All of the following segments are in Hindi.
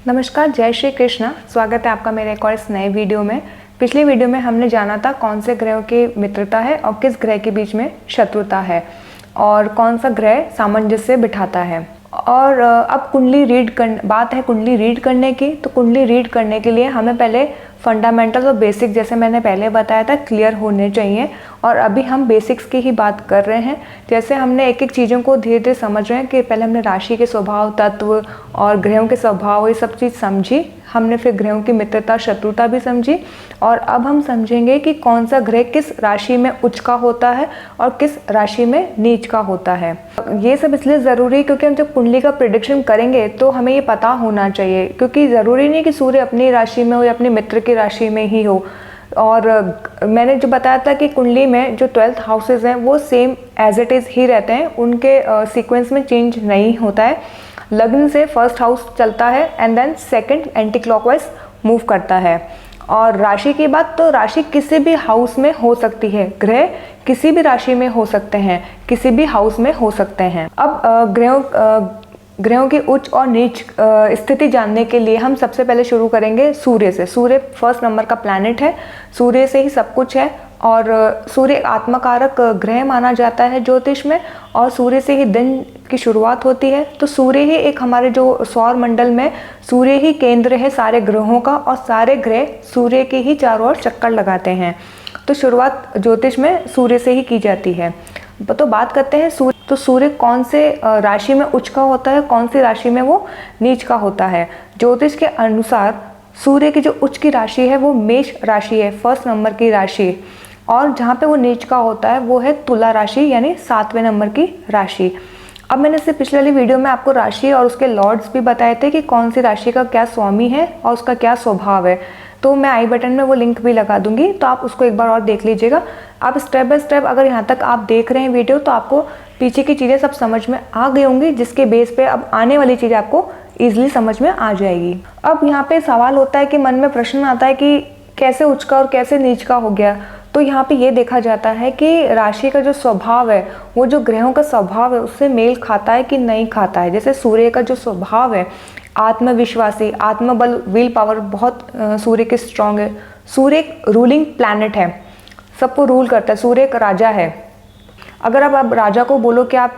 नमस्कार, जय श्री कृष्ण। स्वागत है आपका मेरे एक और इस नए वीडियो में। पिछले वीडियो में हमने जाना था कौन से ग्रहों की मित्रता है और किस ग्रह के बीच में शत्रुता है और कौन सा ग्रह सामंजस्य बिठाता है। और अब बात है कुंडली रीड करने की। तो कुंडली रीड करने के लिए हमें पहले फंडामेंटल और बेसिक, जैसे मैंने पहले बताया था, क्लियर होने चाहिए। और अभी हम बेसिक्स की ही बात कर रहे हैं। जैसे हमने एक एक चीज़ों को धीरे धीरे समझ रहे हैं कि पहले हमने राशि के स्वभाव, तत्व और ग्रहों के स्वभाव, ये सब चीज़ समझी हमने। फिर ग्रहों की मित्रता शत्रुता भी समझी। और अब हम समझेंगे कि कौन सा ग्रह किस राशि में उच्च का होता है और किस राशि में नीच का होता है। ये सब इसलिए ज़रूरी है क्योंकि हम जब कुंडली का प्रेडिक्शन करेंगे तो हमें ये पता होना चाहिए, क्योंकि ज़रूरी नहीं कि सूर्य अपनी राशि में हो या अपने मित्र की राशि में ही हो। और मैंने जो बताया था कि कुंडली में जो 12th हाउसेज हैं वो सेम एज इट इज़ ही रहते हैं, उनके सीक्वेंस में चेंज नहीं होता है। लग्न से फर्स्ट हाउस चलता है and then second anticlockwise move करता है। और राशि की बात, तो राशि किसी भी हाउस में हो सकती है, ग्रह किसी भी राशि में हो सकते हैं, किसी भी हाउस में हो सकते हैं। अब ग्रहों की उच्च और नीच स्थिति जानने के लिए हम सबसे पहले शुरू करेंगे सूर्य से। सूर्य फर्स्ट नंबर का प्लैनेट है, सूर्य से ही सब कुछ है। और सूर्य आत्मकारक ग्रह माना जाता है ज्योतिष में, और सूर्य से ही दिन की शुरुआत होती है। तो सूर्य ही एक हमारे जो सौर मंडल में सूर्य ही केंद्र है सारे ग्रहों का, और सारे ग्रह सूर्य के ही चारों ओर चक्कर लगाते हैं। तो शुरुआत ज्योतिष में सूर्य से ही की जाती है। तो बात करते हैं सूर्य। तो सूर्य कौन से राशि में उच्च का होता है, कौन सी राशि में वो नीच का होता है। ज्योतिष के अनुसार सूर्य की जो उच्च की राशि है वो मेष राशि है, फर्स्ट नंबर की राशि। और जहाँ पे वो नीच का होता है वो है तुला राशि, यानी 7वें नंबर की राशि। अब मैंने इससे पिछले वाली वीडियो में आपको राशि और उसके लॉर्ड्स भी बताए थे कि कौन सी राशि का क्या स्वामी है और उसका क्या स्वभाव है। तो मैं आई बटन में वो लिंक भी लगा दूंगी, तो आप उसको एक बार और देख लीजिएगा। आप स्टेप बाय स्टेप अगर यहाँ तक आप देख रहे हैं वीडियो, तो आपको पीछे की चीज़ें सब समझ में आ गई होंगी, जिसके बेस पे अब आने वाली चीज़ें आपको ईजिली समझ में आ जाएगी। अब यहाँ पे सवाल होता है कि मन में प्रश्न आता है कि कैसे उच्च का और कैसे नीच का हो गया। तो यहाँ पे ये देखा जाता है कि राशि का जो स्वभाव है वो जो ग्रहों का स्वभाव है उससे मेल खाता है कि नहीं खाता है। जैसे सूर्य का जो स्वभाव है आत्मविश्वासी, आत्मबल, विल पावर बहुत सूर्य के स्ट्रांग है। सूर्य एक रूलिंग प्लैनेट है, सबको रूल करता है। सूर्य एक राजा है। अगर आप राजा को बोलो कि आप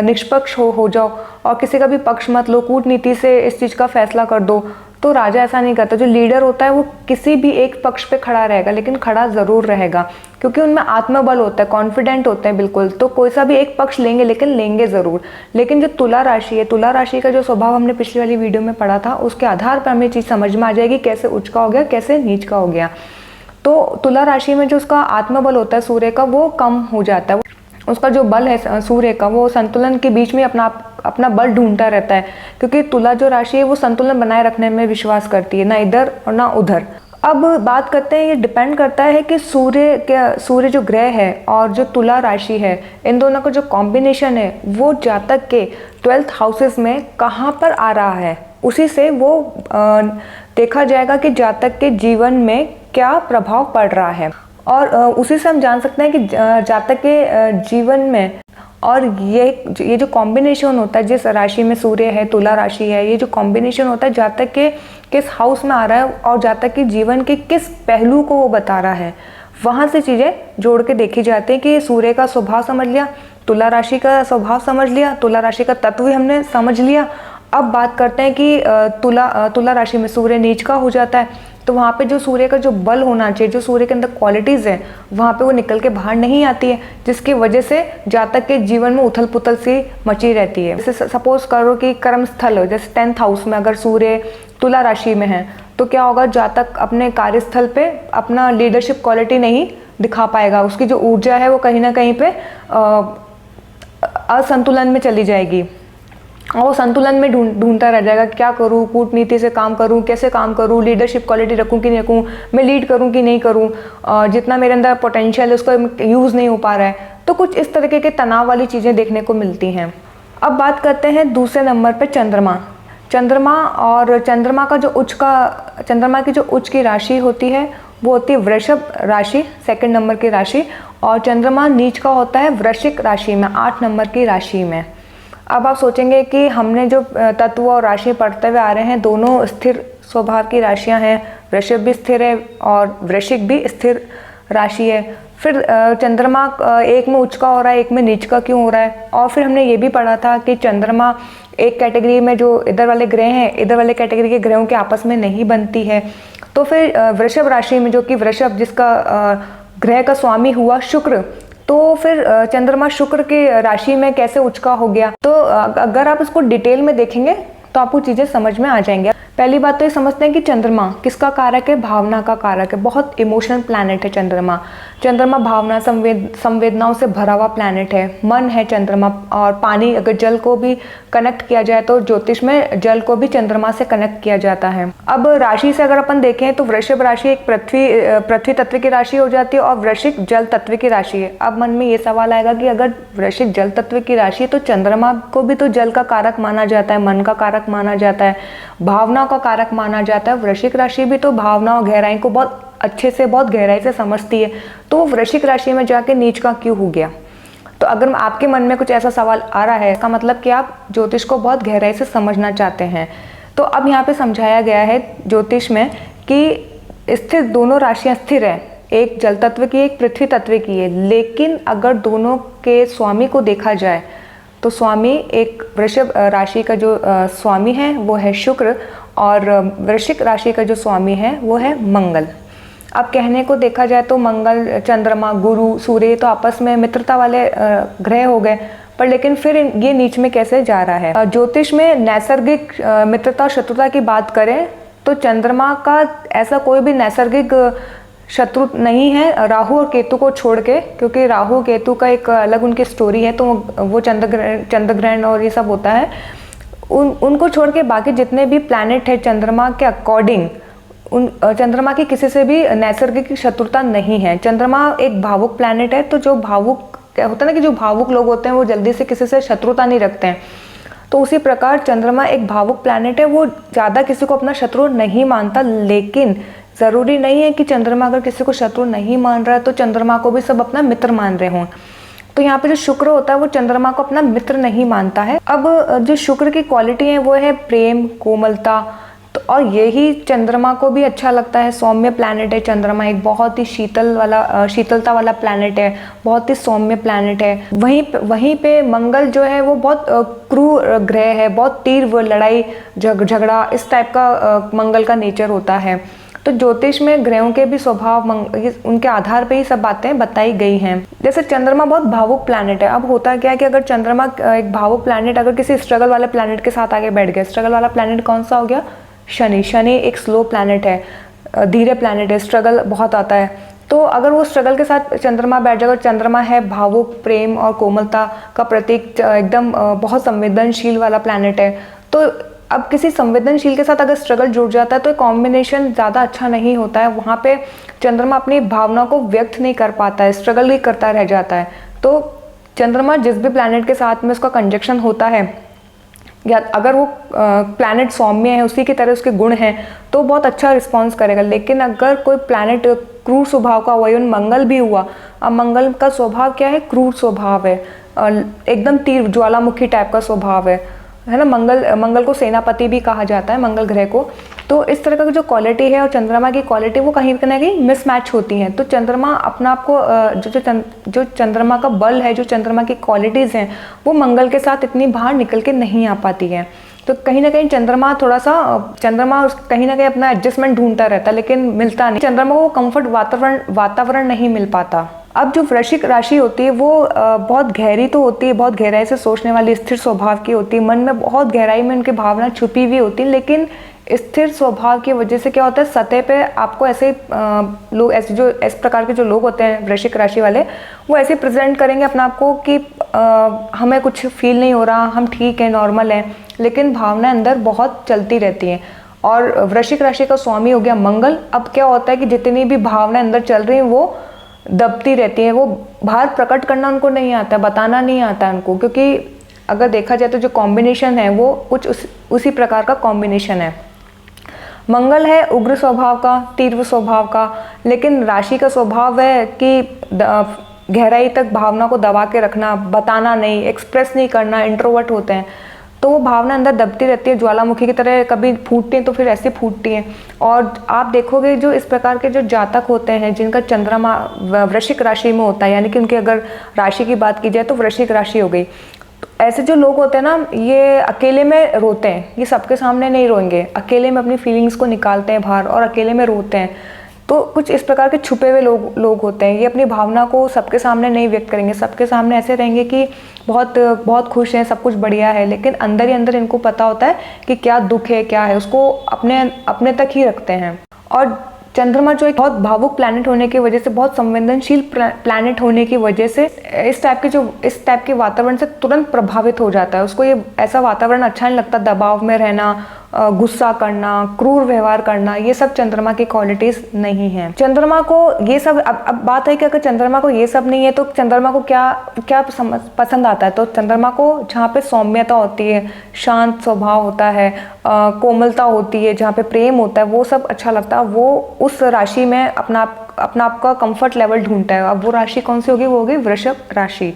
निष्पक्ष हो जाओ और किसी का भी पक्ष मत लो, कूटनीति से इस चीज़ का फैसला कर दो, तो राजा ऐसा नहीं करता। जो लीडर होता है वो किसी भी एक पक्ष पे खड़ा रहेगा, लेकिन खड़ा ज़रूर रहेगा, क्योंकि उनमें आत्मबल होता है, कॉन्फिडेंट होते हैं बिल्कुल। तो कोई सा भी एक पक्ष लेंगे, लेकिन लेंगे ज़रूर। लेकिन जो तुला राशि है, तुला राशि का जो स्वभाव हमने पिछली वाली वीडियो में पढ़ा था, उसके आधार पर हमें चीज़ समझ में आ जाएगी कैसे उच्च का हो गया, कैसे नीच का हो गया। तो तुला राशि में जो उसका आत्मबल होता है सूर्य का, वो कम हो जाता है। उसका जो बल है सूर्य का, वो संतुलन के बीच में अपना बल ढूंढता रहता है, क्योंकि तुला जो राशि है वो संतुलन बनाए रखने में विश्वास करती है, ना इधर और ना उधर। अब बात करते हैं, ये डिपेंड करता है कि सूर्य जो ग्रह है और जो तुला राशि है, इन दोनों का जो कॉम्बिनेशन है वो जातक के 12th हाउसेस में कहाँ पर आ रहा है। उसी से वो देखा जाएगा कि जातक के जीवन में क्या प्रभाव पड़ रहा है, और उसी से हम जान सकते हैं कि जातक के जीवन में। और ये जो कॉम्बिनेशन होता है, जिस राशि में सूर्य है, तुला राशि है, ये जो कॉम्बिनेशन होता है जातक के किस हाउस में आ रहा है और जातक के जीवन के किस पहलू को वो बता रहा है, वहाँ से चीज़ें जोड़ के देखी जाती हैं। कि सूर्य का स्वभाव समझ लिया, तुला राशि का स्वभाव समझ लिया, तुला राशि का तत्व भी हमने समझ लिया। अब बात करते हैं कि तुला राशि में सूर्य नीच का हो जाता है, तो वहाँ पे जो सूर्य का जो बल होना चाहिए, जो सूर्य के अंदर क्वालिटीज़ हैं, वहाँ पे वो निकल के बाहर नहीं आती है, जिसकी वजह से जातक के जीवन में उथल पुथल सी मची रहती है। जैसे सपोज करो कि कर्मस्थल, जैसे 10th हाउस में अगर सूर्य तुला राशि में है, तो क्या होगा, जातक अपने कार्यस्थल पे अपना लीडरशिप क्वालिटी नहीं दिखा पाएगा। उसकी जो ऊर्जा है वो कहीं ना कहीं पे असंतुलन में चली जाएगी, और वो संतुलन में ढूंढता रह जाएगा, क्या करूँ, कूटनीति से काम करूँ, कैसे काम करूँ, लीडरशिप क्वालिटी रखूँ कि नहीं रखूँ, मैं लीड करूँ कि नहीं करूँ, जितना मेरे अंदर पोटेंशियल है उसका यूज़ नहीं हो पा रहा है। तो कुछ इस तरीके के तनाव वाली चीज़ें देखने को मिलती हैं। अब बात करते हैं दूसरे नंबर पर चंद्रमा। और चंद्रमा की जो उच्च की राशि होती है वो होती है वृषभ राशि, सेकंड नंबर की राशि। और चंद्रमा नीच का होता है वृश्चिक राशि में, 8 नंबर की राशि में। अब आप सोचेंगे कि हमने जो तत्व और राशि पढ़ते हुए आ रहे हैं दोनों स्थिर स्वभाव की राशियां हैं, वृषभ भी स्थिर है और वृश्चिक भी स्थिर राशि है। फिर चंद्रमा एक में उच्च का हो रहा है, एक में नीच का क्यों हो रहा है? और फिर हमने ये भी पढ़ा था कि चंद्रमा एक कैटेगरी में जो इधर वाले ग्रह हैं, इधर वाले कैटेगरी के ग्रहों के आपस में नहीं बनती है। तो फिर वृषभ राशि में जो कि वृषभ जिसका ग्रह का स्वामी हुआ शुक्र, तो फिर चंद्रमा शुक्र के राशि में कैसे उच्च का हो गया? तो अगर आप इसको डिटेल में देखेंगे तो आपको चीज़ें समझ में आ जाएंगे। पहली बात तो ये समझते हैं कि चंद्रमा किसका कारक है? भावना का कारक है। बहुत इमोशनल प्लैनेट है चंद्रमा। चंद्रमा भावना संवेदनाओं से भरा हुआ प्लैनेट है, मन है चंद्रमा। और पानी, अगर जल को भी कनेक्ट किया जाए तो ज्योतिष में जल को भी चंद्रमा से कनेक्ट किया जाता है। अब राशि से अगर अपन देखें तो वृषभ राशि एक पृथ्वी तत्व की राशि हो जाती है और वृश्चिक जल तत्व की राशि है। अब मन में ये सवाल आएगा कि अगर वृश्चिक जल तत्व की राशि है तो चंद्रमा को भी तो जल का कारक माना जाता है, मन का कारक माना जाता है, भावना का कारक माना जाता है। वृश्चिक राशि भी तो भावना और गहराई को बहुत अच्छे से, बहुत गहराई से समझती है, तो वृश्चिक राशि में जाके नीच का क्यों हो गया? तो अगर आपके मन में कुछ ऐसा सवाल आ रहा है, इसका मतलब कि आप ज्योतिष को बहुत गहराई से समझना चाहते हैं। तो अब यहाँ पे समझाया गया है ज्योतिष में कि स्थिर दोनों राशियाँ स्थिर है, एक जल तत्व की, एक पृथ्वी तत्व की है। लेकिन अगर दोनों के स्वामी को देखा जाए तो स्वामी एक वृषभ राशि का जो स्वामी है वो है शुक्र और वृश्चिक राशि का जो स्वामी है वो है मंगल। अब कहने को देखा जाए तो मंगल, चंद्रमा, गुरु, सूर्य तो आपस में मित्रता वाले ग्रह हो गए, पर लेकिन फिर ये नीच में कैसे जा रहा है? ज्योतिष में नैसर्गिक मित्रता शत्रुता की बात करें तो चंद्रमा का ऐसा कोई भी नैसर्गिक शत्रु नहीं है राहु और केतु को छोड़ के, क्योंकि राहु केतु का एक अलग उनकी स्टोरी है। तो वो चंद्र ग्रहण और ये सब होता है, उनको छोड़ के बाकी जितने भी प्लैनेट है चंद्रमा के अकॉर्डिंग, चंद्रमा की किसी से भी नैसर्गिक शत्रुता नहीं है। चंद्रमा एक भावुक प्लैनेट है, तो जो भावुक होता है ना कि जो भावुक लोग होते हैं वो जल्दी से किसी से शत्रुता नहीं रखते हैं, तो उसी प्रकार चंद्रमा एक भावुक प्लैनेट है, वो ज़्यादा किसी को अपना शत्रु नहीं मानता। लेकिन ज़रूरी नहीं है कि चंद्रमा अगर किसी को शत्रु नहीं मान रहा है तो चंद्रमा को भी सब अपना मित्र मान रहे हों। तो यहाँ पे जो शुक्र होता है वो चंद्रमा को अपना मित्र नहीं मानता है। अब जो शुक्र की क्वालिटी है वो है प्रेम, कोमलता, तो और यही चंद्रमा को भी अच्छा लगता है। सौम्य प्लैनेट है चंद्रमा, एक बहुत ही शीतलता वाला प्लैनेट है, बहुत ही सौम्य प्लैनेट है। वहीं पे मंगल जो है वो बहुत क्रूर ग्रह है, बहुत तीव्र लड़ाई झगड़ा इस टाइप का मंगल का नेचर होता है। तो ज्योतिष में ग्रहों के भी स्वभाव उनके आधार पे ही सब बातें बताई गई हैं। जैसे चंद्रमा बहुत भावुक प्लैनेट है। अब होता क्या है कि अगर चंद्रमा एक भावुक प्लैनेट अगर किसी स्ट्रगल वाले प्लैनेट के साथ आगे बैठ गया, स्ट्रगल वाला प्लैनेट कौन सा हो गया? शनि। शनि एक स्लो प्लैनेट है, धीरे प्लैनेट है, स्ट्रगल बहुत आता है। तो अगर वो स्ट्रगल के साथ चंद्रमा बैठ जाएगा, चंद्रमा है भावुक, प्रेम और कोमलता का प्रतीक, एकदम बहुत संवेदनशील वाला प्लैनेट है। तो अब किसी संवेदनशील के साथ अगर स्ट्रगल जुड़ जाता है तो कॉम्बिनेशन ज़्यादा अच्छा नहीं होता है। वहाँ पे चंद्रमा अपनी भावना को व्यक्त नहीं कर पाता है, स्ट्रगल ही करता रह जाता है। तो चंद्रमा जिस भी प्लैनेट के साथ में उसका कंजक्शन होता है, या अगर वो प्लैनेट सौम्य है, उसी की तरह उसके गुण हैं, तो बहुत अच्छा रिस्पॉन्स करेगा। लेकिन अगर कोई प्लैनेट क्रूर स्वभाव का हुआ, इवन मंगल भी हुआ, अब मंगल का स्वभाव क्या है? क्रूर स्वभाव है, एकदम तीव्र ज्वालामुखी टाइप का स्वभाव है ना। मंगल को सेनापति भी कहा जाता है, मंगल ग्रह को। तो इस तरह का जो क्वालिटी है और चंद्रमा की क्वालिटी वो कहीं ना कहीं मिसमैच होती हैं। तो चंद्रमा अपना आपको जो चंद्रमा का बल है, जो चंद्रमा की क्वालिटीज़ हैं, वो मंगल के साथ इतनी बाहर निकल के नहीं आ पाती है। तो कहीं ना कहीं चंद्रमा कहीं ना कहीं अपना एडजस्टमेंट ढूंढता रहता है, लेकिन मिलता नहीं। चंद्रमा को कंफर्ट वातावरण नहीं मिल पाता। अब जो वृश्चिक राशि होती है वो बहुत गहरी तो होती है, बहुत गहराई से सोचने वाली, स्थिर स्वभाव की होती है। मन में बहुत गहराई में उनकी भावना छुपी हुई होती है, लेकिन स्थिर स्वभाव की वजह से क्या होता है, सतह पे आपको ऐसे लोग, इस प्रकार के जो लोग होते हैं वृश्चिक राशि वाले, वो ऐसे प्रेजेंट करेंगे अपने आप को कि हमें कुछ फील नहीं हो रहा, हम ठीक है, नॉर्मल है, लेकिन भावना अंदर बहुत चलती रहती है। और वृश्चिक राशि का स्वामी हो गया मंगल। अब क्या होता है कि जितनी भी भावना अंदर चल रही है वो दबती रहती है, वो बाहर प्रकट करना उनको नहीं आता, बताना नहीं आता उनको, क्योंकि अगर देखा जाए तो जो कॉम्बिनेशन है वो कुछ उसी प्रकार का कॉम्बिनेशन है। मंगल है उग्र स्वभाव का, तीव्र स्वभाव का, लेकिन राशि का स्वभाव है कि गहराई तक भावना को दबा के रखना, बताना नहीं, एक्सप्रेस नहीं करना, इंट्रोवर्ट होते हैं, तो वो भावना अंदर दबती रहती है, ज्वालामुखी की तरह कभी फूटती हैं तो फिर ऐसे फूटती हैं। और आप देखोगे जो इस प्रकार के जो जातक होते हैं जिनका चंद्रमा वृश्चिक राशि में होता है, यानी कि उनकी अगर राशि की बात की जाए तो वृश्चिक राशि हो गई, तो ऐसे जो लोग होते हैं ना, ये अकेले में रोते हैं, ये सबके सामने नहीं रोएंगे, अकेले में अपनी फीलिंग्स को निकालते हैं बाहर और अकेले में रोते हैं। तो कुछ इस प्रकार के छुपे हुए लोग होते हैं, ये अपनी भावना को सबके सामने नहीं व्यक्त करेंगे, सबके सामने ऐसे रहेंगे कि बहुत बहुत खुश हैं, सब कुछ बढ़िया है, लेकिन अंदर ही अंदर इनको पता होता है कि क्या दुख है, क्या है, उसको अपने तक ही रखते हैं। और चंद्रमा जो एक बहुत भावुक प्लैनेट होने की वजह से, बहुत संवेदनशील प्लैनेट होने की वजह से इस टाइप के वातावरण से तुरंत प्रभावित हो जाता है। उसको ये ऐसा वातावरण अच्छा नहीं लगता, दबाव में रहना, गुस्सा करना, क्रूर व्यवहार करना, ये सब चंद्रमा की क्वालिटीज नहीं है। चंद्रमा को ये सब, अब बात है कि अगर चंद्रमा को ये सब नहीं है तो चंद्रमा को क्या पसंद आता है, तो चंद्रमा को जहाँ पे सौम्यता होती है, शांत स्वभाव होता है, कोमलता होती है, जहाँ पे प्रेम होता है, वो सब अच्छा लगता है। वो उस राशि में अपना आप का कंफर्ट लेवल ढूंढता है। अब वो राशि कौन सी होगी? वो होगी वृषभ राशि,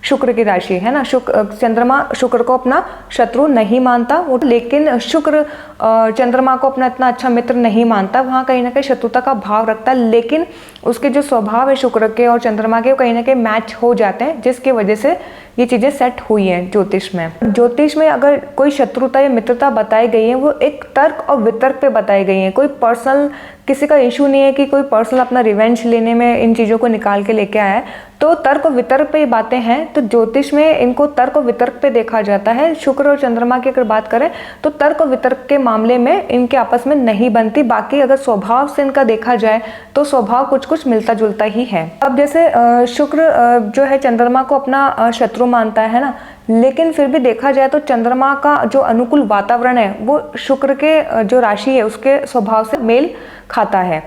शुक्र की राशि है ना। चंद्रमा शुक्र को अपना शत्रु नहीं मानता वो, लेकिन शुक्र चंद्रमा को अपना इतना अच्छा मित्र नहीं मानता, वहाँ कहीं ना कहीं शत्रुता का भाव रखता है, लेकिन उसके जो स्वभाव है शुक्र के और चंद्रमा के, वो कहीं ना कहीं मैच हो जाते हैं, जिसकी वजह से ये चीज़ें सेट हुई हैं ज्योतिष में। ज्योतिष में अगर कोई शत्रुता या मित्रता बताई गई है, वो एक तर्क और वितर्क पे बताई गई है। कोई पर्सनल किसी का इशू नहीं है कि कोई पर्सनल अपना रिवेंज लेने में इन चीज़ों को निकाल के लेके आया है, तो तर्क और वितर्क पे ये बातें हैं। तो ज्योतिष में इनको तर्क और वितर्क पे देखा जाता है। शुक्र और चंद्रमा की अगर बात करें तो तर्क और वितर्क के मामले में इनके आपस में नहीं बनती। बाकी अगर स्वभाव से इनका देखा जाए तो स्वभाव कुछ कुछ मिलता जुलता ही है। अब जैसे शुक्र जो है चंद्रमा को अपना शत्रु मानता है ना, लेकिन फिर भी देखा जाए तो चंद्रमा का जो अनुकूल वातावरण है वो शुक्र के जो राशि है उसके स्वभाव से मेल खाता है।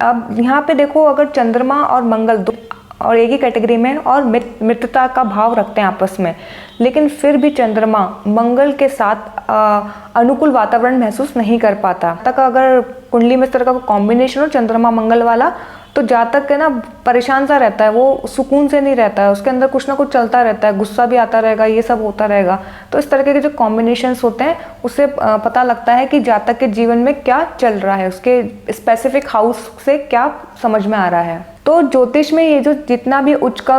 अब यहाँ पे देखो, अगर चंद्रमा और मंगल दो और एक ही कैटेगरी में और मित्रता का भाव रखते हैं आपस में, लेकिन फिर भी चंद्रमा मंगल के साथ अनुकूल वातावरण महसूस नहीं कर पाता। तक अगर कुंडली में इस तरह का कॉम्बिनेशन हो चंद्रमा मंगल वाला, तो जातक है ना परेशान सा रहता है, वो सुकून से नहीं रहता है, उसके अंदर कुछ ना कुछ चलता रहता है, गुस्सा भी आता रहेगा, ये सब होता रहेगा। तो इस तरह के जो कॉम्बिनेशंस होते हैं उससे पता लगता है कि जातक के जीवन में क्या चल रहा है, उसके स्पेसिफिक हाउस से क्या समझ में आ रहा है। तो ज्योतिष में ये जो जितना भी उच्च का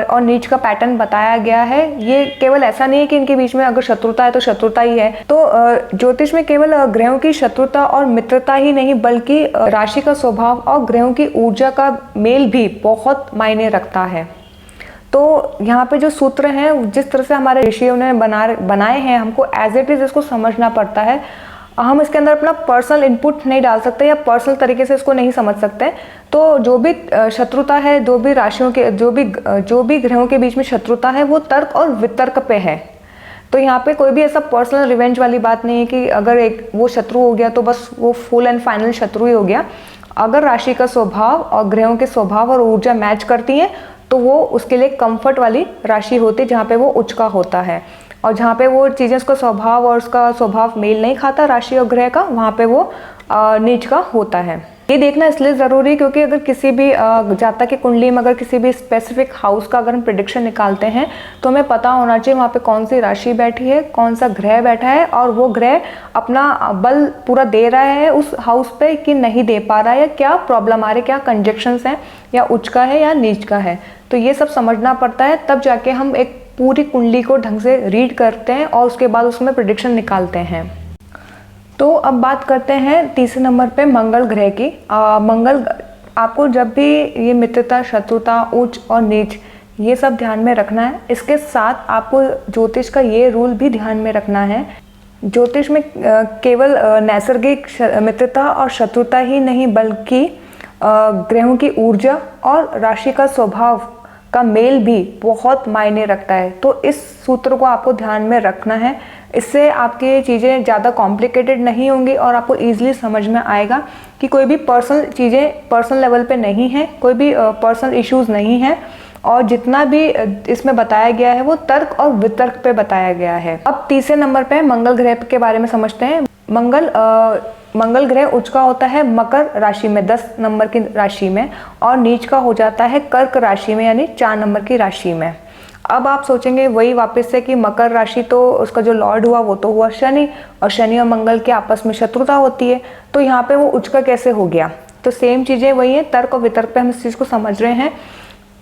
और नीच का पैटर्न बताया गया है, ये केवल ऐसा नहीं है कि इनके बीच में अगर शत्रुता है तो शत्रुता ही है। तो ज्योतिष में केवल ग्रहों की शत्रुता और मित्रता ही नहीं, बल्कि राशि का स्वभाव और ग्रहों की ऊर्जा का मेल भी बहुत मायने रखता है। तो यहाँ पे जो सूत्र हैं, जिस तरह से हमारे ऋषियों ने बनाए हैं, हमको एज इट इज इसको समझना पड़ता है। हम इसके अंदर अपना पर्सनल इनपुट नहीं डाल सकते या पर्सनल तरीके से इसको नहीं समझ सकते। तो जो भी शत्रुता है, जो भी राशियों के जो भी ग्रहों के बीच में शत्रुता है, वो तर्क और वितर्क पे है। तो यहाँ पे कोई भी ऐसा पर्सनल रिवेंज वाली बात नहीं है कि अगर एक वो शत्रु हो गया तो बस वो फुल एंड फाइनल शत्रु ही हो गया। अगर राशि का स्वभाव और ग्रहों के स्वभाव और ऊर्जा मैच करती हैं तो वो उसके लिए कंफर्ट वाली राशि होती है, जहाँ पे वो उच्च का होता है। और जहाँ पे वो चीज़ें उसका स्वभाव और उसका स्वभाव मेल नहीं खाता राशि और ग्रह का, वहाँ पे वो नीच का होता है। ये देखना इसलिए ज़रूरी है क्योंकि अगर किसी भी जातक की कुंडली में अगर किसी भी स्पेसिफिक हाउस का अगर हम प्रेडिक्शन निकालते हैं तो हमें पता होना चाहिए वहाँ पे कौन सी राशि बैठी है, कौन सा ग्रह बैठा है, और वो ग्रह अपना बल पूरा दे रहा है उस हाउस पे कि नहीं दे पा रहा है, या क्या प्रॉब्लम आ रही है, क्या कंजक्शंस हैं, या उच्च का है या नीच का है। तो ये सब समझना पड़ता है, तब जाके हम एक पूरी कुंडली को ढंग से रीड करते हैं और उसके बाद उसमें प्रेडिक्शन निकालते हैं। तो अब बात करते हैं तीसरे नंबर पे मंगल ग्रह की। मंगल आपको जब भी ये मित्रता, शत्रुता, उच्च और नीच ये सब ध्यान में रखना है। इसके साथ आपको ज्योतिष का ये रूल भी ध्यान में रखना है, ज्योतिष में केवल नैसर्गिक मित्रता और शत्रुता ही नहीं बल्कि ग्रहों की ऊर्जा और राशि का स्वभाव का मेल भी बहुत मायने रखता है। तो इस सूत्र को आपको ध्यान में रखना है, इससे आपकी चीज़ें ज़्यादा कॉम्प्लिकेटेड नहीं होंगी और आपको ईजिली समझ में आएगा कि कोई भी पर्सनल चीज़ें पर्सनल लेवल पे नहीं है, कोई भी पर्सनल इश्यूज नहीं है, और जितना भी इसमें बताया गया है वो तर्क और वितर्क पे बताया गया है। अब तीसरे नंबर पे मंगल ग्रह के बारे में समझते हैं। मंगल ग्रह उच्च का होता है मकर राशि में 10 नंबर की राशि में, और नीच का हो जाता है कर्क राशि में यानी 4 नंबर की राशि में। अब आप सोचेंगे वही वापस से कि मकर राशि तो उसका जो लॉर्ड हुआ वो तो हुआ शनि, और शनि और मंगल के आपस में शत्रुता होती है, तो यहाँ पे वो उच्च का कैसे हो गया। तो सेम चीजें वही है, तर्क और वितर्क पे हम इस चीज को समझ रहे हैं।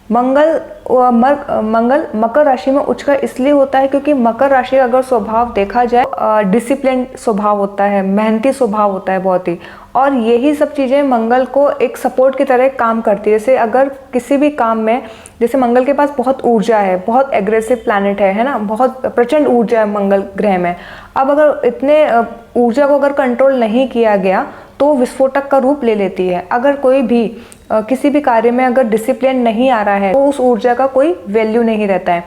मंगल मकर राशि में उच्च का इसलिए होता है क्योंकि मकर राशि का अगर स्वभाव देखा जाए डिसिप्लिन स्वभाव होता है, मेहनती स्वभाव होता है बहुत ही, और यही सब चीज़ें मंगल को एक सपोर्ट की तरह काम करती है। जैसे अगर किसी भी काम में, जैसे मंगल के पास बहुत ऊर्जा है, बहुत एग्रेसिव प्लैनेट है ना, बहुत प्रचंड ऊर्जा है मंगल ग्रह में। अब अगर इतने ऊर्जा को अगर कंट्रोल नहीं किया गया तो विस्फोटक का रूप ले लेती है। अगर कोई भी किसी भी कार्य में अगर डिसिप्लिन नहीं आ रहा है तो उस ऊर्जा का कोई वैल्यू नहीं रहता है।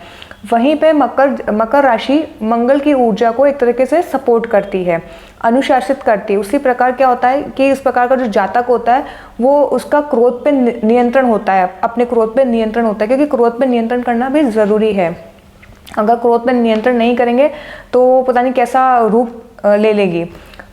वहीं पे मकर राशि मंगल की ऊर्जा को एक तरीके से सपोर्ट करती है, अनुशासित करती है। उसी प्रकार क्या होता है कि इस प्रकार का जो जातक होता है वो उसका क्रोध पे नियंत्रण होता है, अपने क्रोध पे नियंत्रण होता है, क्योंकि क्रोध पे नियंत्रण करना भी ज़रूरी है। अगर क्रोध पे नियंत्रण नहीं करेंगे तो पता नहीं कैसा रूप ले लेगी।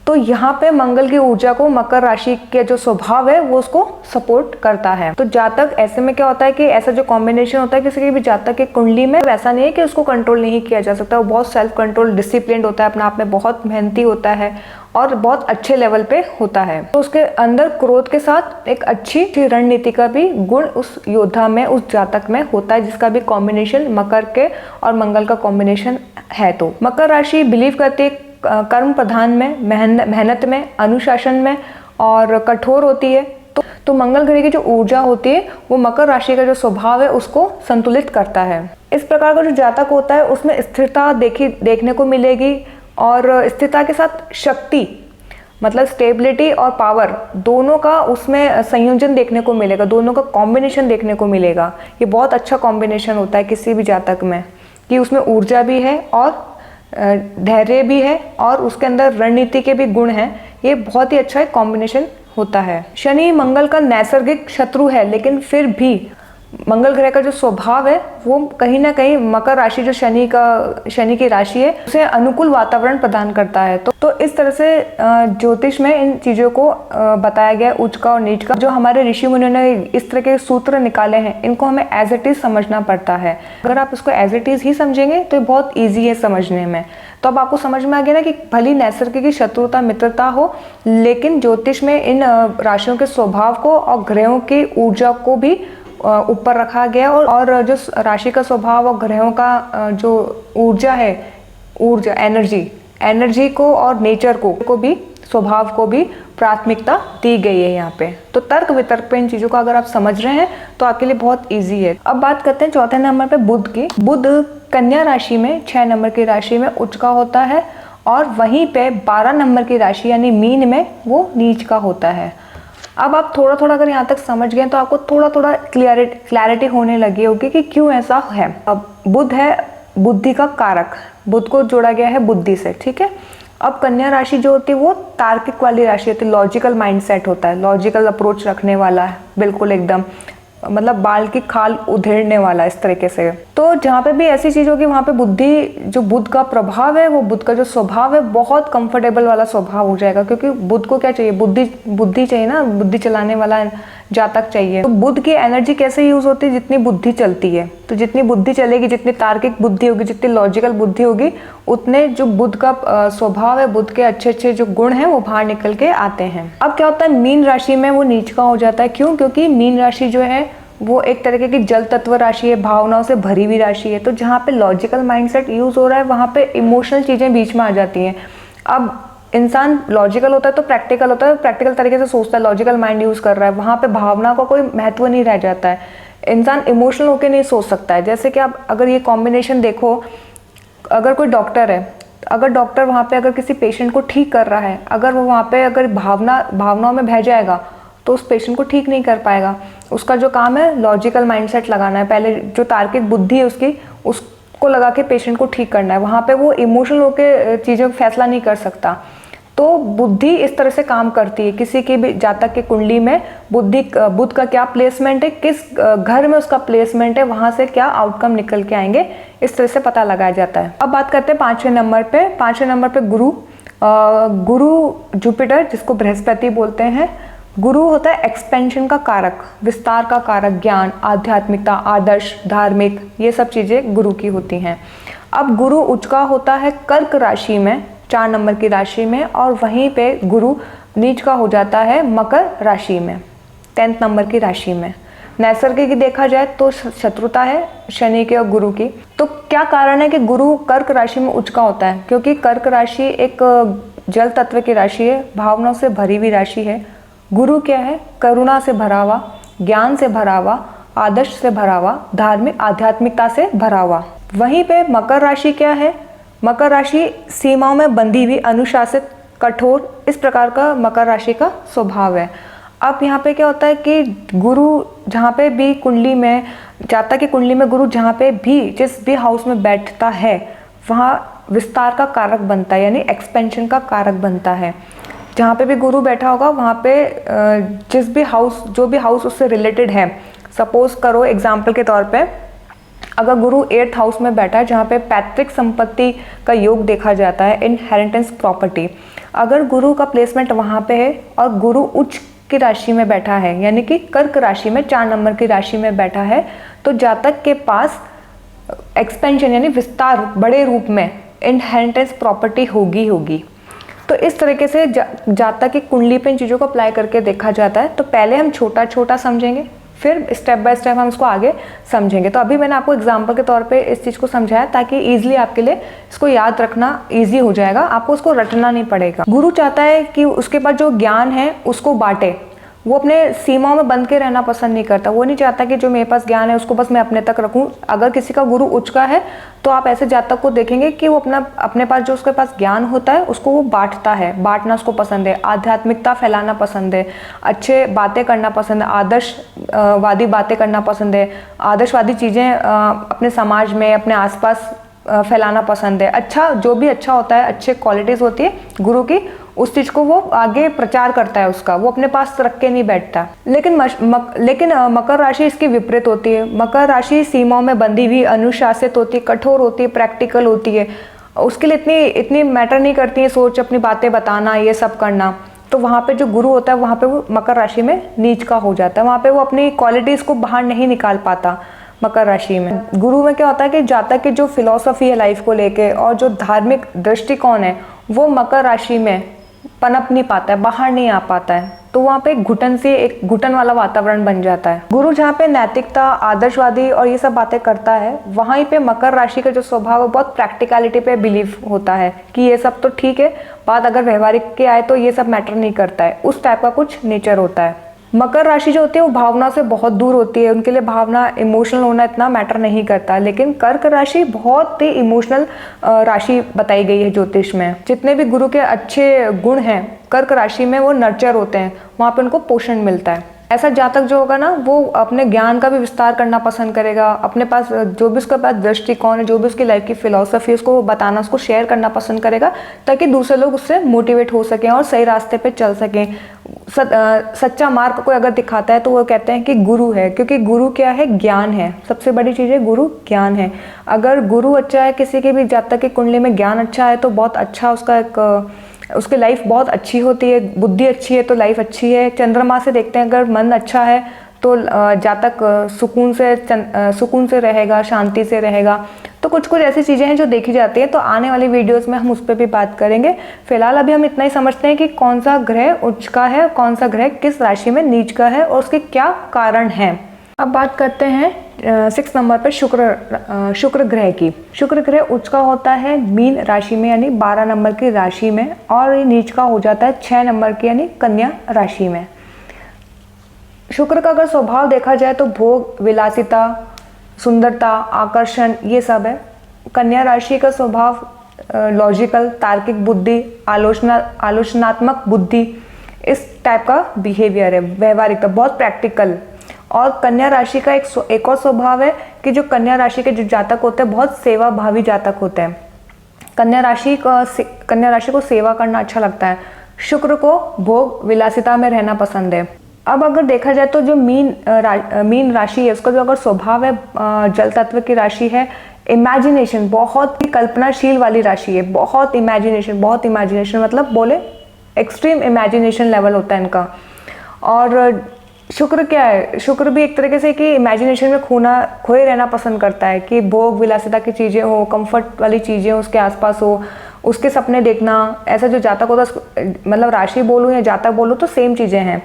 तो यहाँ पे मंगल की ऊर्जा को मकर राशि के जो स्वभाव है वो उसको सपोर्ट करता है। तो जातक ऐसे में क्या होता है कि ऐसा जो कॉम्बिनेशन होता है किसी की भी जातक की कुंडली में, वैसा नहीं है कि उसको कंट्रोल नहीं किया जा सकता। वो बहुत सेल्फ कंट्रोल, डिसिप्लिन्ड होता है, अपने आप में बहुत मेहनती होता है और बहुत अच्छे लेवल पे होता है। तो उसके अंदर क्रोध के साथ एक अच्छी रणनीति का भी गुण उस योद्धा में, उस जातक में होता है, जिसका भी कॉम्बिनेशन मकर के और मंगल का कॉम्बिनेशन है। तो मकर राशि बिलीव करती है कर्म प्रधान में, मेहनत में, अनुशासन में और कठोर होती है। तो मंगल ग्रह की जो ऊर्जा होती है वो मकर राशि का जो स्वभाव है उसको संतुलित करता है। इस प्रकार का जो जातक होता है उसमें स्थिरता देखने को मिलेगी, और स्थिरता के साथ शक्ति, मतलब स्टेबिलिटी और पावर दोनों का उसमें संयोजन देखने को मिलेगा, दोनों का कॉम्बिनेशन देखने को मिलेगा। ये बहुत अच्छा कॉम्बिनेशन होता है किसी भी जातक में, कि उसमें ऊर्जा भी है और धैर्य भी है और उसके अंदर रणनीति के भी गुण हैं। ये बहुत ही अच्छा एक कॉम्बिनेशन होता है। शनि मंगल का नैसर्गिक शत्रु है, लेकिन फिर भी मंगल ग्रह का जो स्वभाव है वो कहीं ना कहीं मकर राशि जो शनि की राशि है उसे अनुकूल वातावरण प्रदान करता है। तो इस तरह से ज्योतिष में इन चीज़ों को बताया गया, उच्च का और नीच का। जो हमारे ऋषि मुनियों ने इस तरह के सूत्र निकाले हैं इनको हमें एज इट इज समझना पड़ता है। अगर आप इसको एज इट इज ही समझेंगे तो ये बहुत ईजी है समझने में। तो अब आपको समझ में आ गया ना कि भली नैसर्गिक शत्रुता मित्रता हो, लेकिन ज्योतिष में इन राशियों के स्वभाव को और ग्रहों की ऊर्जा को भी ऊपर रखा गया, और जो राशि का स्वभाव और ग्रहों का जो ऊर्जा है, ऊर्जा एनर्जी को और नेचर को भी, स्वभाव को भी प्राथमिकता दी गई है यहाँ पे। तो तर्क वितर्क पे इन चीज़ों को अगर आप समझ रहे हैं तो आपके लिए बहुत इजी है। अब बात करते हैं चौथे नंबर पे बुध की। बुध कन्या राशि में 6 नंबर की राशि में उच्च का होता है, और वहीं पे 12 नंबर की राशि यानी मीन में वो नीच का होता है। अब आप थोड़ा थोड़ा अगर यहाँ तक समझ गए तो आपको थोड़ा थोड़ा क्लैरिटी होने लगी होगी कि क्यों ऐसा है। अब बुध है बुद्धि का कारक, बुध को जोड़ा गया है बुद्धि से, ठीक है। अब कन्या राशि जो होती है वो तार्किक वाली राशि होती है, लॉजिकल माइंडसेट होता है, लॉजिकल अप्रोच रखने वाला है, बिल्कुल एकदम मतलब बाल की खाल उधेड़ने वाला इस तरीके से। तो जहाँ पे भी ऐसी चीज होगी वहाँ पे बुद्धि, जो बुध का प्रभाव है, वो बुध का जो स्वभाव है बहुत कंफर्टेबल वाला स्वभाव हो जाएगा, क्योंकि बुध को क्या चाहिए, बुद्धि चाहिए ना, बुद्धि चलाने वाला जातक चाहिए। तो बुध की एनर्जी कैसे यूज होती है, जितनी बुद्धि चलती है। तो जितनी बुद्धि चलेगी, जितनी तार्किक बुद्धि होगी, जितनी लॉजिकल बुद्धि होगी, उतने जो बुध का स्वभाव है, बुध के अच्छे अच्छे जो गुण हैं वो बाहर निकल के आते हैं। अब क्या होता है, मीन राशि में वो नीच का हो जाता है। क्यों? क्योंकि मीन राशि जो है वो एक तरीके की जल तत्व राशि है, भावनाओं से भरी हुई राशि है। तो जहाँ पे लॉजिकल माइंडसेट यूज हो रहा है वहाँ पे इमोशनल चीजें बीच में आ जाती हैं। अब इंसान लॉजिकल होता है तो प्रैक्टिकल होता है, प्रैक्टिकल तरीके से सोचता है, लॉजिकल माइंड यूज कर रहा है, वहाँ पे भावना का कोई महत्व नहीं रह जाता है। इंसान इमोशनल होकर नहीं सोच सकता है। जैसे कि आप अगर ये कॉम्बिनेशन देखो, अगर कोई डॉक्टर है, अगर डॉक्टर वहाँ पे अगर किसी पेशेंट को ठीक कर रहा है, अगर वो वहाँ पे अगर भावनाओं में बह जाएगा तो उस पेशेंट को ठीक नहीं कर पाएगा। उसका जो काम है लॉजिकल माइंडसेट लगाना है, पहले जो तार्किक बुद्धि है उसको लगा के पेशेंट को ठीक करना है। वहाँ पे वो इमोशनल होकर चीज़ों का फैसला नहीं कर सकता। तो बुद्धि इस तरह से काम करती है। किसी की भी जातक की कुंडली में बुध का क्या प्लेसमेंट है, किस घर में उसका प्लेसमेंट है, वहां से क्या आउटकम निकल के आएंगे, इस तरह से पता लगाया जाता है। अब बात करते हैं 5वें नंबर पे। 5वें नंबर पे गुरु। गुरु जुपिटर, जिसको बृहस्पति बोलते हैं, गुरु होता है एक्सपेंशन का कारक, विस्तार का कारक, ज्ञान, आध्यात्मिकता, आदर्श, धार्मिक, ये सब चीज़ें गुरु की होती हैं। अब गुरु उच्च का होता है कर्क राशि में, 4 नंबर की राशि में, और वहीं पे गुरु नीच का हो जाता है मकर राशि में, 10th नंबर की राशि में। नैसर्गिक देखा जाए तो शत्रुता है शनि के और गुरु की। तो क्या कारण है कि गुरु कर्क राशि में उच्च का होता है? क्योंकि कर्क राशि एक जल तत्व की राशि है, भावनाओं से भरी हुई राशि है। गुरु क्या है? करुणा से भरा हुआ, ज्ञान से भरा हुआ, आदर्श से भरा हुआ, धार्मिक आध्यात्मिकता से भरा हुआ। वहीं पे मकर राशि क्या है? मकर राशि सीमाओं में बंधी हुई, अनुशासित, कठोर, इस प्रकार का मकर राशि का स्वभाव है। अब यहाँ पे क्या होता है कि गुरु जहाँ पे भी कुंडली में, जातक की कुंडली में गुरु जहाँ पे भी जिस भी हाउस में बैठता है वहाँ विस्तार का कारक बनता है, यानी एक्सपेंशन का कारक बनता है। जहाँ पे भी गुरु बैठा होगा वहाँ पे जिस भी हाउस, जो भी हाउस उससे रिलेटेड है, सपोज करो एग्जाम्पल के तौर पे अगर गुरु 8th हाउस में बैठा है जहाँ पे पैतृक संपत्ति का योग देखा जाता है, इनहेरिटेंस प्रॉपर्टी, अगर गुरु का प्लेसमेंट वहाँ पे है और गुरु उच्च की राशि में बैठा है, यानी कि कर्क राशि में 4 नंबर की राशि में बैठा है, तो जातक के पास एक्सपेंशन यानी विस्तार बड़े रूप में इनहेरिटेंस प्रॉपर्टी होगी। तो इस तरीके से जातक की कुंडली पे इन चीज़ों को अप्लाई करके देखा जाता है। तो पहले हम छोटा छोटा समझेंगे, फिर स्टेप बाय स्टेप हम इसको आगे समझेंगे। तो अभी मैंने आपको एग्जाम्पल के तौर पे इस चीज़ को समझाया ताकि ईजिली आपके लिए इसको याद रखना ईजी हो जाएगा, आपको उसको रटना नहीं पड़ेगा। गुरु चाहता है कि उसके पास जो ज्ञान है उसको बांटे, वो अपने सीमाओं में बंद के रहना पसंद नहीं करता। वो नहीं चाहता कि जो मेरे पास ज्ञान है उसको बस मैं अपने तक रखूं। अगर किसी का गुरु उच्च का है तो आप ऐसे जातक को देखेंगे कि वो अपने पास जो उसके पास ज्ञान होता है उसको वो बांटता है, बांटना उसको पसंद है, आध्यात्मिकता फैलाना पसंद है, अच्छे बातें करना पसंद है, आदर्शवादी बातें करना पसंद है, आदर्शवादी चीज़ें अपने समाज में, अपने आसपास फैलाना पसंद है। अच्छा, जो भी अच्छा होता है, अच्छे क्वालिटीज़ होती है गुरु की, उस चीज़ को वो आगे प्रचार करता है उसका, वो अपने पास रख के नहीं बैठता। लेकिन मकर राशि इसकी विपरीत होती है। मकर राशि सीमाओं में बंधी हुई, अनुशासित होती है, कठोर होती है, प्रैक्टिकल होती है। उसके लिए इतनी मैटर नहीं करती है सोच, अपनी बातें बताना, ये सब करना। तो वहाँ पे जो गुरु होता है वहाँ पे वो मकर राशि में नीच का हो जाता है, वहाँ पे वो अपनी क्वालिटीज़ को बाहर नहीं निकाल पाता। मकर राशि में गुरु में क्या होता है कि जातक की जो फिलॉसफी है लाइफ को लेके और जो धार्मिक दृष्टिकोण है वो मकर राशि में पनप नहीं पाता है, बाहर नहीं आ पाता है। तो वहाँ पे एक घुटन वाला वातावरण बन जाता है। गुरु जहाँ पे नैतिकता, आदर्शवादी और ये सब बातें करता है, वहीं पे मकर राशि का जो स्वभाव है बहुत प्रैक्टिकलिटी पे बिलीव होता है कि ये सब तो ठीक है, बात अगर व्यवहारिक के आए तो ये सब मैटर नहीं करता है, उस टाइप का कुछ नेचर होता है। मकर राशि जो होती है वो भावना से बहुत दूर होती है, उनके लिए भावना, इमोशनल होना इतना मैटर नहीं करता। लेकिन कर्क राशि बहुत ही इमोशनल राशि बताई गई है ज्योतिष में। जितने भी गुरु के अच्छे गुण हैं कर्क राशि में वो नर्चर होते हैं, वहाँ पे उनको पोषण मिलता है। ऐसा जातक जो होगा ना वो अपने ज्ञान का भी विस्तार करना पसंद करेगा, अपने पास जो भी उसके पास दृष्टिकोण है, जो भी उसकी लाइफ की फिलॉसफी है उसको बताना, उसको शेयर करना पसंद करेगा ताकि दूसरे लोग उससे मोटिवेट हो सकें और सही रास्ते पे चल सकें। सच्चा मार्ग कोई अगर दिखाता है तो वो कहते हैं कि गुरु है, क्योंकि गुरु क्या है? ज्ञान है। सबसे बड़ी चीज़ है गुरु ज्ञान है। अगर गुरु अच्छा है, किसी के भी जातक की कुंडली में ज्ञान अच्छा है तो बहुत अच्छा उसकी लाइफ बहुत अच्छी होती है। बुद्धि अच्छी है तो लाइफ अच्छी है। चंद्रमा से देखते हैं, अगर मन अच्छा है तो जातक सुकून से रहेगा, शांति से रहेगा। तो कुछ ऐसी चीज़ें हैं जो देखी जाती हैं। तो आने वाली वीडियोस में हम उस पर भी बात करेंगे। फिलहाल अभी हम इतना ही समझते हैं कि कौन सा ग्रह उच्च का है, कौन सा ग्रह किस राशि में नीच का है और उसके क्या कारण हैं। अब बात करते हैं 6 नंबर पर शुक्र ग्रह की। शुक्र ग्रह उच्च का होता है मीन राशि में, यानी 12 नंबर की राशि में, और नीच का हो जाता है 6 नंबर की यानी कन्या राशि में। शुक्र का अगर स्वभाव देखा जाए तो भोग, विलासिता, सुंदरता, आकर्षण, ये सब है। कन्या राशि का स्वभाव लॉजिकल, तार्किक बुद्धि, आलोचनात्मक बुद्धि, इस टाइप का बिहेवियर है, व्यवहारिकता, बहुत प्रैक्टिकल। और कन्या राशि का एक और स्वभाव है कि जो कन्या राशि के जो जातक होते हैं बहुत सेवा भावी जातक होते हैं। कन्या राशि को सेवा करना अच्छा लगता है। शुक्र को भोग, विलासिता में रहना पसंद है। अब अगर देखा जाए तो जो मीन राशि है उसका जो अगर स्वभाव है जल तत्व की राशि है, इमेजिनेशन, बहुत ही कल्पनाशील वाली राशि है, बहुत इमेजिनेशन मतलब बोले एक्सट्रीम इमेजिनेशन लेवल होता है इनका। और शुक्र क्या है, शुक्र भी एक तरीके से कि इमेजिनेशन में खोए रहना पसंद करता है, कि भोग विलासिता की चीज़ें हो, कंफर्ट वाली चीज़ें उसके आसपास हो, उसके सपने देखना। ऐसा जो जातक होता है, मतलब राशि बोलूँ या जातक बोलूँ तो सेम चीज़ें हैं।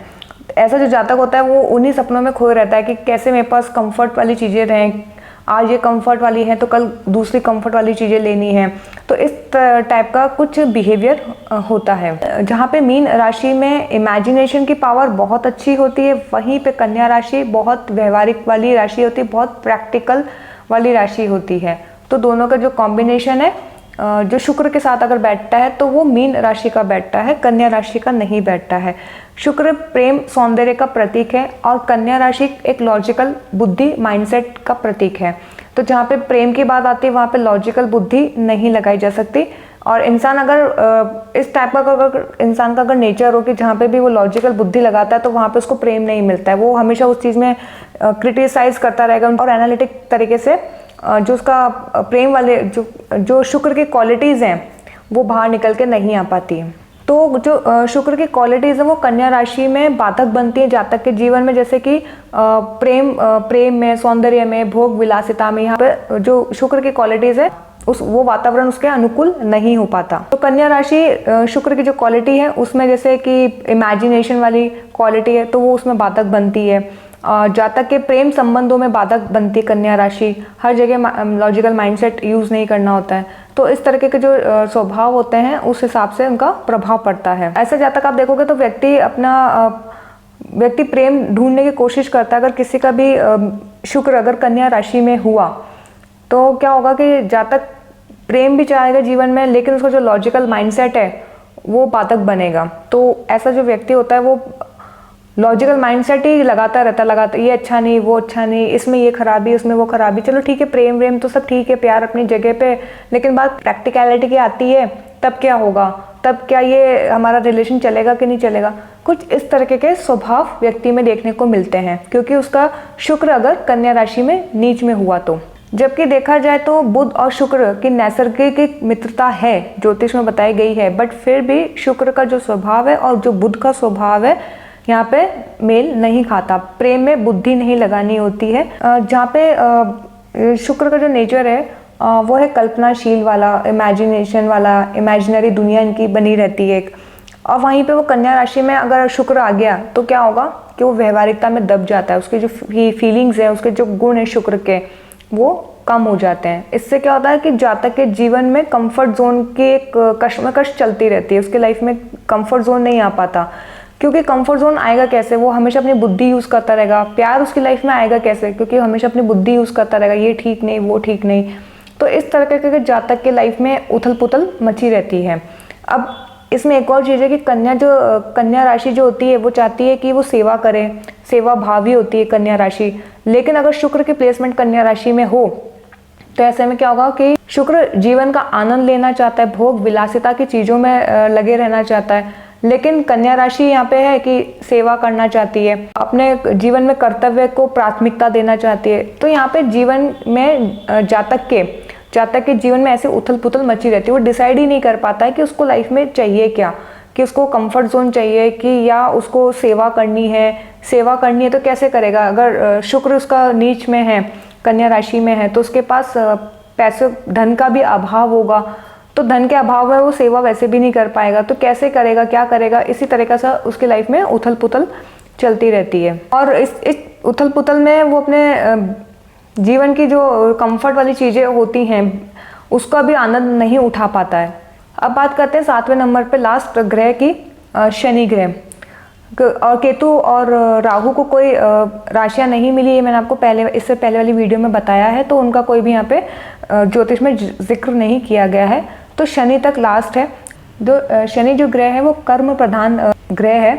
ऐसा जो जातक होता है वो उन्हीं सपनों में खोए रहता है कि कैसे मेरे पास कंफर्ट वाली चीज़ें रहें, आज ये कंफर्ट वाली है तो कल दूसरी कंफर्ट वाली चीज़ें लेनी है। तो इस टाइप का कुछ बिहेवियर होता है। जहाँ पे मीन राशि में इमेजिनेशन की पावर बहुत अच्छी होती है, वहीं पे कन्या राशि बहुत व्यवहारिक वाली राशि होती है, बहुत प्रैक्टिकल वाली राशि होती है। तो दोनों का जो कॉम्बिनेशन है, जो शुक्र के साथ अगर बैठता है तो वो मीन राशि का बैठता है, कन्या राशि का नहीं बैठता है। शुक्र प्रेम सौंदर्य का प्रतीक है और कन्या राशि एक लॉजिकल बुद्धि माइंडसेट का प्रतीक है। तो जहाँ पे प्रेम की बात आती है वहाँ पे लॉजिकल बुद्धि नहीं लगाई जा सकती। और इंसान अगर इस टाइप का अगर इंसान का अगर नेचर हो कि जहाँ पे भी वो लॉजिकल बुद्धि लगाता है तो वहाँ पे उसको प्रेम नहीं मिलता है। वो हमेशा उस चीज़ में क्रिटिसाइज करता रहेगा और एनालिटिक तरीके से जो उसका प्रेम वाले जो शुक्र की क्वालिटीज़ हैं वो बाहर निकल के नहीं आ पाती है। तो जो शुक्र की क्वालिटीज़ है वो कन्या राशि में बाधक बनती है जातक के जीवन में, जैसे कि प्रेम में, सौंदर्य में, भोग विलासिता में। यहाँ पे जो शुक्र की क्वालिटीज़ है वो वातावरण उसके अनुकूल नहीं हो पाता। तो कन्या राशि शुक्र की जो क्वालिटी है उसमें जैसे कि इमेजिनेशन वाली क्वालिटी है तो वो उसमें बाधक बनती है। जातक के प्रेम संबंधों में बाधक बनती है कन्या राशि, हर जगह लॉजिकल माइंडसेट यूज़ नहीं करना होता है। तो इस तरीके के जो स्वभाव होते हैं उस हिसाब से उनका प्रभाव पड़ता है। ऐसे जातक आप देखोगे तो व्यक्ति प्रेम ढूंढने की कोशिश करता है। अगर किसी का भी शुक्र अगर कन्या राशि में हुआ तो क्या होगा कि जातक प्रेम भी चाहेगा जीवन में, लेकिन उसका जो लॉजिकल माइंडसेट है वो बाधक बनेगा। तो ऐसा जो व्यक्ति होता है वो लॉजिकल माइंडसेट ही लगाता ये अच्छा नहीं, वो अच्छा नहीं, इसमें ये खराबी, उसमें वो खराबी। चलो ठीक है, प्रेम व्रेम तो सब ठीक है, प्यार अपनी जगह पे, लेकिन बात प्रैक्टिकलिटी की आती है तब क्या होगा, तब क्या ये हमारा रिलेशन चलेगा कि नहीं चलेगा। कुछ इस तरीके के स्वभाव व्यक्ति में देखने को मिलते हैं क्योंकि उसका शुक्र अगर कन्या राशि में नीच में हुआ तो। जबकि देखा जाए तो बुध और शुक्र की नैसर्गिक मित्रता है, ज्योतिष में बताई गई है, बट फिर भी शुक्र का जो स्वभाव है और जो बुध का स्वभाव है यहाँ पे मेल नहीं खाता। प्रेम में बुद्धि नहीं लगानी होती है। जहाँ पे शुक्र का जो नेचर है वो है कल्पनाशील वाला, इमेजिनेशन वाला, इमेजिनरी दुनिया इनकी बनी रहती है एक। और वहीं पे वो कन्या राशि में अगर शुक्र आ गया तो क्या होगा कि वो व्यवहारिकता में दब जाता है। उसके जो फीलिंग्स है, उसके जो गुण है शुक्र के, वो कम हो जाते हैं। इससे क्या होता है कि जातक के जीवन में कंफर्ट जोन की एक कश्मकश चलती रहती है। उसके लाइफ में कंफर्ट जोन नहीं आ पाता, क्योंकि कंफर्ट जोन आएगा कैसे, वो हमेशा अपनी बुद्धि यूज़ करता रहेगा। प्यार उसकी लाइफ में आएगा कैसे, क्योंकि हमेशा अपनी बुद्धि यूज़ करता रहेगा, ये ठीक नहीं, वो ठीक नहीं। तो इस तरह के जातक के लाइफ में उथल पुथल मची रहती है। अब इसमें एक और चीज़ है कि कन्या राशि जो होती है वो चाहती है कि वो सेवा करे, सेवा भावी होती है कन्या राशि। लेकिन अगर शुक्र की प्लेसमेंट कन्या राशि में हो तो ऐसे में क्या होगा कि शुक्र जीवन का आनंद लेना चाहता है, भोग विलासिता की चीज़ों में लगे रहना चाहता है, लेकिन कन्या राशि यहाँ पे है कि सेवा करना चाहती है, अपने जीवन में कर्तव्य को प्राथमिकता देना चाहती है। तो यहाँ पे जीवन में जातक के जीवन में ऐसे उथल पुथल मची रहती है। वो डिसाइड ही नहीं कर पाता है कि उसको लाइफ में चाहिए क्या, कि उसको कंफर्ट जोन चाहिए कि या उसको सेवा करनी है तो कैसे करेगा। अगर शुक्र उसका नीच में है, कन्या राशि में है, तो उसके पास पैसे धन का भी अभाव होगा। तो धन के अभाव में वो सेवा वैसे भी नहीं कर पाएगा, तो कैसे करेगा, क्या करेगा। इसी तरीके से उसकी लाइफ में उथल पुथल चलती रहती है। और इस उथल पुथल में वो अपने जीवन की जो कंफर्ट वाली चीज़ें होती हैं उसका भी आनंद नहीं उठा पाता है। अब बात करते हैं 7वें नंबर पे लास्ट ग्रह की, शनि ग्रह। और केतु और राहु को कोई राशियाँ नहीं मिली, ये मैंने आपको इससे पहले वाली वीडियो में बताया है, तो उनका कोई भी यहाँ पे ज्योतिष में जिक्र नहीं किया गया है। तो शनि तक लास्ट है। शनि जो ग्रह है वो कर्म प्रधान ग्रह है,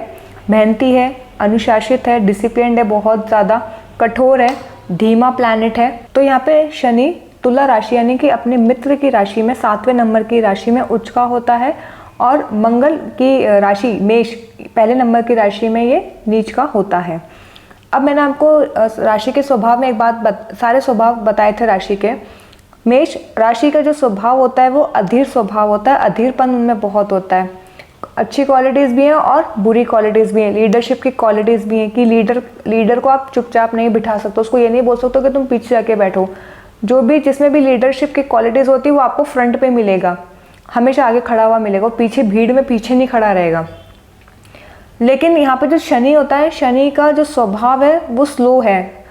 मेहनती है, अनुशासित है, डिसिप्लिन्ड है, बहुत ज़्यादा कठोर है, धीमा प्लैनेट है। तो यहाँ पे शनि तुला राशि यानी कि अपने मित्र की राशि में 7वें नंबर की राशि में उच्च का होता है, और मंगल की राशि मेष पहले नंबर की राशि में ये नीच का होता है। अब मैंने आपको राशि के स्वभाव में एक बात सारे स्वभाव बताए थे राशि के। मेष राशि का जो स्वभाव होता है वो अधीर स्वभाव होता है, अधीरपन उनमें बहुत होता है। अच्छी क्वालिटीज़ भी हैं और बुरी क्वालिटीज़ भी हैं, लीडरशिप की क्वालिटीज़ भी हैं कि लीडर को आप चुपचाप नहीं बिठा सकते, उसको ये नहीं बोल सकते कि तुम पीछे जाके बैठो। जो भी जिसमें भी लीडरशिप की क्वालिटीज़ होती है वो आपको फ्रंट पे मिलेगा, हमेशा आगे खड़ा हुआ मिलेगा, पीछे भीड़ में पीछे नहीं खड़ा रहेगा। लेकिन यहाँ पे जो शनि होता है, शनि का जो स्वभाव है वो स्लो है,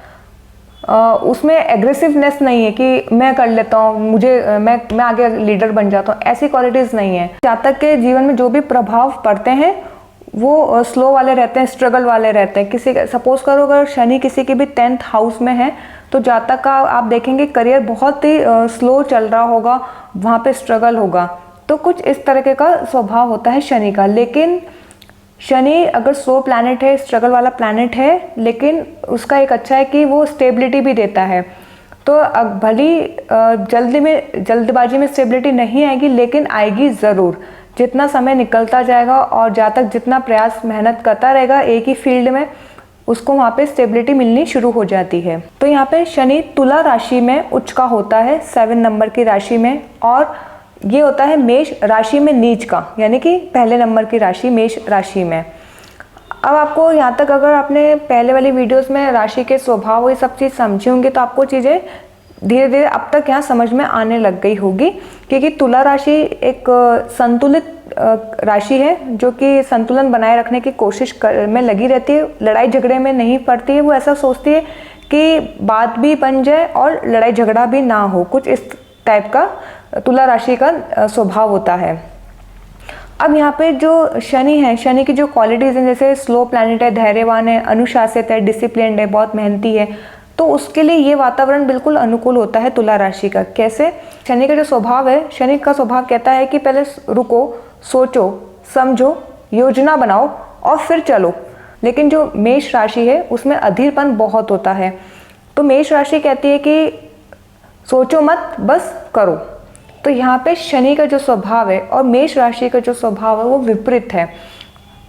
उसमें एग्रेसिवनेस नहीं है कि मैं कर लेता हूँ, मैं आगे लीडर बन जाता हूँ, ऐसी क्वालिटीज़ नहीं है। जातक के जीवन में जो भी प्रभाव पड़ते हैं वो स्लो वाले रहते हैं, स्ट्रगल वाले रहते हैं। किसी सपोज करो अगर शनि किसी के भी 10th हाउस में है तो जातक का आप देखेंगे करियर बहुत ही स्लो चल रहा होगा, वहाँ पे स्ट्रगल होगा। तो कुछ इस तरीके का स्वभाव होता है शनि का। लेकिन शनि अगर स्लो प्लैनेट है, स्ट्रगल वाला प्लैनेट है, लेकिन उसका एक अच्छा है कि वो स्टेबिलिटी भी देता है। तो भली जल्दबाजी में स्टेबिलिटी नहीं आएगी, लेकिन आएगी ज़रूर। जितना समय निकलता जाएगा और जातक जितना प्रयास मेहनत करता रहेगा एक ही फील्ड में, उसको वहाँ पे स्टेबिलिटी मिलनी शुरू हो जाती है। तो यहाँ पे शनि तुला राशि में उच्च का होता है, 7 नंबर की राशि में, और ये होता है मेष राशि में नीच का, यानी कि पहले नंबर की राशि मेष राशि में। अब आपको यहाँ तक अगर आपने पहले वाली वीडियोस में राशि के स्वभाव ये सब चीज़ समझी होंगी तो आपको चीज़ें धीरे धीरे अब तक यहाँ समझ में आने लग गई होगी। क्योंकि तुला राशि एक संतुलित राशि है जो कि संतुलन बनाए रखने की कोशिश में लगी रहती है, लड़ाई झगड़े में नहीं पड़ती है। वो ऐसा सोचती है कि बात भी बन जाए और लड़ाई झगड़ा भी ना हो, कुछ इस टाइप का तुला राशि का स्वभाव होता है। अब यहाँ पे जो शनि है, शनि की जो क्वालिटीज़ हैं, जैसे स्लो प्लैनेट है, धैर्यवान है, अनुशासित है, डिसिप्लिन्ड है, बहुत मेहनती है, तो उसके लिए ये वातावरण बिल्कुल अनुकूल होता है तुला राशि का। कैसे? शनि का जो स्वभाव है, शनि का स्वभाव कहता है कि पहले रुको, सोचो, समझो, योजना बनाओ और फिर चलो। लेकिन जो मेष राशि है उसमें अधीरपन बहुत होता है। तो मेष राशि कहती है कि सोचो मत, बस करो। तो यहाँ पे शनि का जो स्वभाव है और मेष राशि का जो स्वभाव है वो विपरीत है।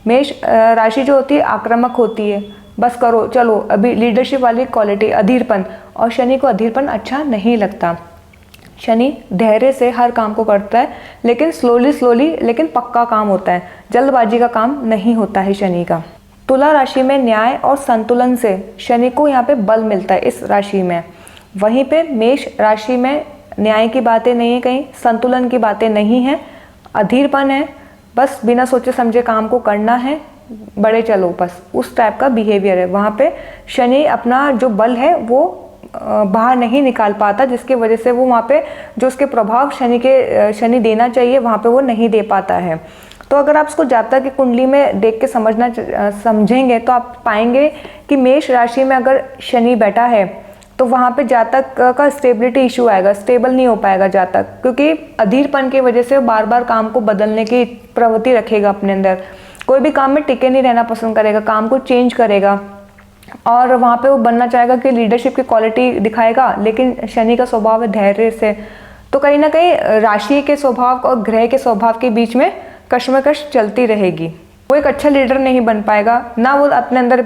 मेष राशि जो होती है आक्रामक होती है, बस करो, चलो, अभी लीडरशिप वाली क्वालिटी, अधीरपन, और शनि को अधीरपन अच्छा नहीं लगता। शनि धैर्य से हर काम को करता है, लेकिन स्लोली लेकिन पक्का काम होता है, जल्दबाजी का काम नहीं होता है शनि का। तुला राशि में न्याय और संतुलन से शनि को यहाँ पे बल मिलता है इस राशि में। वहीं पे मेष राशि में न्याय की बातें नहीं है, कहीं संतुलन की बातें नहीं है, अधीरपन है, बस बिना सोचे समझे काम को करना है, बड़े चलो, बस उस टाइप का बिहेवियर है। वहाँ पे शनि अपना जो बल है वो बाहर नहीं निकाल पाता, जिसकी वजह से वो वहाँ पे जो उसके प्रभाव शनि देना चाहिए वहाँ पे वो नहीं दे पाता है। तो अगर आप उसको जातक की कुंडली में देख के समझेंगे तो आप पाएंगे कि मेष राशि में अगर शनि बैठा है तो वहाँ पे जातक का स्टेबिलिटी इशू आएगा, स्टेबल नहीं हो पाएगा जातक, क्योंकि अधीरपन की वजह से बार बार काम को बदलने की प्रवृत्ति रखेगा अपने अंदर। कोई भी काम में टिके नहीं रहना पसंद करेगा, काम को चेंज करेगा, और वहाँ पे वो बनना चाहेगा कि लीडरशिप की क्वालिटी दिखाएगा। लेकिन शनि का स्वभाव है धैर्य से, तो कहीं ना कहीं राशि के स्वभाव और ग्रह के स्वभाव के बीच में कश्मकश चलती रहेगी। वो एक अच्छा लीडर नहीं बन पाएगा, ना वो अपने अंदर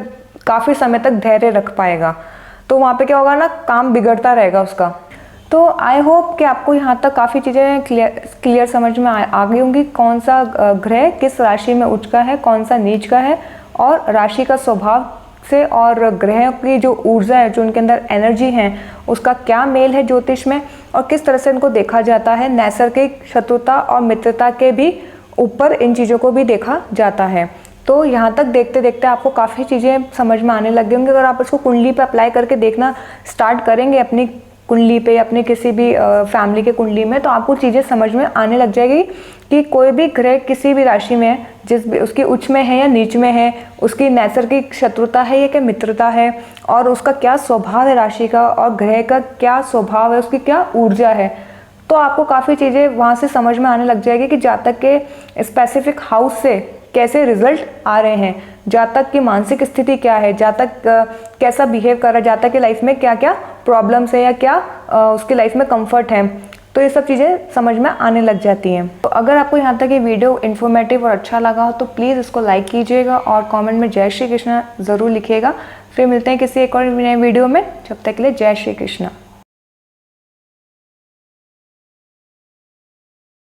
काफ़ी समय तक धैर्य रख पाएगा। तो वहाँ पे क्या होगा ना, काम बिगड़ता रहेगा उसका। तो आई होप कि आपको यहाँ तक काफ़ी चीज़ें क्लियर समझ में आ गई होंगी, कौन सा ग्रह किस राशि में उच्च का है, कौन सा नीच का है, और राशि का स्वभाव से और ग्रह की जो ऊर्जा है, जो उनके अंदर एनर्जी है, उसका क्या मेल है ज्योतिष में, और किस तरह से इनको देखा जाता है। नैसर्गिक शत्रुता और मित्रता के भी ऊपर इन चीज़ों को भी देखा जाता है। तो यहाँ तक देखते देखते आपको काफ़ी चीज़ें समझ में आने लग गई होंगी। अगर आप इसको कुंडली पे अप्लाई करके देखना स्टार्ट करेंगे, अपनी कुंडली पे, अपने किसी भी फैमिली के कुंडली में, तो आपको चीज़ें समझ में आने लग जाएगी कि कोई भी ग्रह किसी भी राशि में है, जिस भी उसकी उच्च में है या नीच में है, उसकी नैसर्गिक शत्रुता है या क्या मित्रता है, और उसका क्या स्वभाव है राशि का, और ग्रह का क्या स्वभाव है, उसकी क्या ऊर्जा है। तो आपको काफ़ी चीज़ें वहाँ से समझ में आने लग जाएगी कि जातक के स्पेसिफिक हाउस से कैसे रिजल्ट आ रहे हैं, जातक की मानसिक स्थिति क्या है, जातक कैसा बिहेव कर रहा है, जातक की लाइफ में क्या क्या प्रॉब्लम्स है या क्या उसकी लाइफ में कंफर्ट है। तो ये सब चीज़ें समझ में आने लग जाती हैं। तो अगर आपको यहाँ तक ये वीडियो इन्फॉर्मेटिव और अच्छा लगा हो तो प्लीज़ इसको लाइक कीजिएगा और कमेंट में जय श्री कृष्णा ज़रूर लिखिएगा। फिर मिलते हैं किसी एक और नए वीडियो में, जब तक के लिए जय श्री कृष्णा।